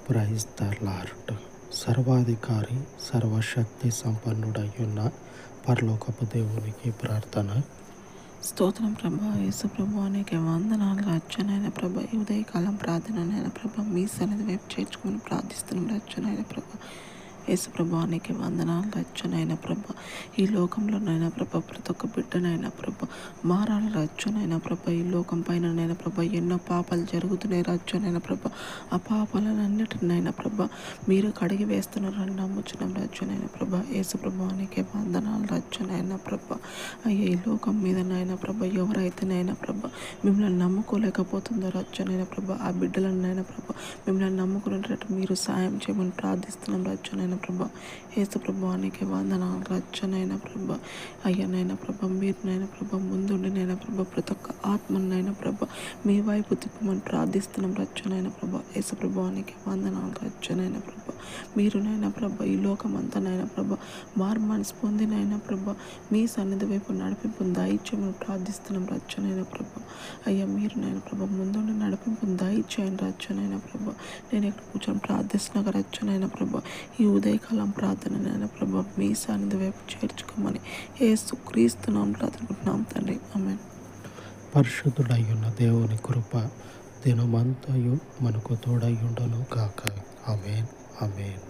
Praise the lord. సర్వాధికారి సర్వశక్తి సంపన్నుడయ్యున్న పరలోకపు దేవునికి ప్రార్థన. స్తోత్రం ప్రభా. యేసు ప్రభా నీకే వందనాలు. రచ్చనైన ప్రభా ఈ ఉదయకాలం ప్రార్థనైన ప్రభా మీ సన్నిధి వైపు చేర్చుకొని ప్రార్థిస్తున్నాం. రచ్చనైన ప్రభా యేసు ప్రభా నీకే వందనాలు. రచ్చనైన ప్రభా ఈ లోకంలోనైనా ప్రభా ప్రతి ఒక్క బిడ్డనైనా ప్రభా మారాలి. రచ్చనైన ప్రభా ఈ లోకం పైననైనా ప్రభా ఎన్నో పాపాలు జరుగుతున్నాయి. రచ్చనైన ప్రభా ఆ పాపాలన్నిటినైనా ప్రభా మీరు కడిగి వేస్తున్నారని నమ్ముచున్నాం. రచ్చనైన ప్రభా యేసు ప్రభా నీకే వందనాలు. రచ్చనైన ప్రభా అయ్యా ఈ లోకం మీదనైనా ప్రభా ఎవరైతేనైనా ప్రభా మిమ్మల్ని నమ్ముకోలేకపోతుందో రచ్చనైన ప్రభా ఆ బిడ్డలనైనా ప్రభా మిమ్మల్ని నమ్ముకునేటట్టు మీరు సాయం చేయమని ప్రార్థిస్తున్నాం. రచ్చనైన ప్రభా యేసు ప్రభా నీకే వందనాలు. రచ్చనైన ప్రభా అయ్యనైనా ప్రభా మీరునైనా ప్రభా ముందుండినైనా ప్రభా ప్రతి ఒక్క ఆత్మనైనా ప్రభా మీ వైపు తిప్పమని ప్రార్థిస్తున్నాం. రచ్చనైన ప్రభా యేసు ప్రభా నీకే వందనాలు. రచ్చనైన ప్రభా మీరునైనా ప్రభా ఈ లోకమంతానైనా ప్రభా మారు మనసు పొందినైనా ప్రభా మీ సన్నిధి వైపు నడిపింపును దయచేయమని ప్రార్థిస్తున్నాం. రచ్చనైన ప్రభా అయ్యా మీరునైనా ప్రభా ముందుండి నడిపింపును దయచేయండి. రచ్చనైన ప్రభా నేను ఇక్కడ కూర్చొని ప్రార్థిస్తున్నా. రచ్చనైన ప్రభా ఈ ఉదయకాలం ప్రార్థనైనా ప్రభా మీ సన్నిధి వైపు చేర్చుకోమని యేసుక్రీస్తు నామమున ప్రార్థిస్తున్నాం తండ్రి. ఆమేన్. పరిశుద్ధుడయ్యున్న దేవుని కృప దినమంతయు మనకు తోడయ్యుండును గాక. ఆమేన్. ఆమేన్.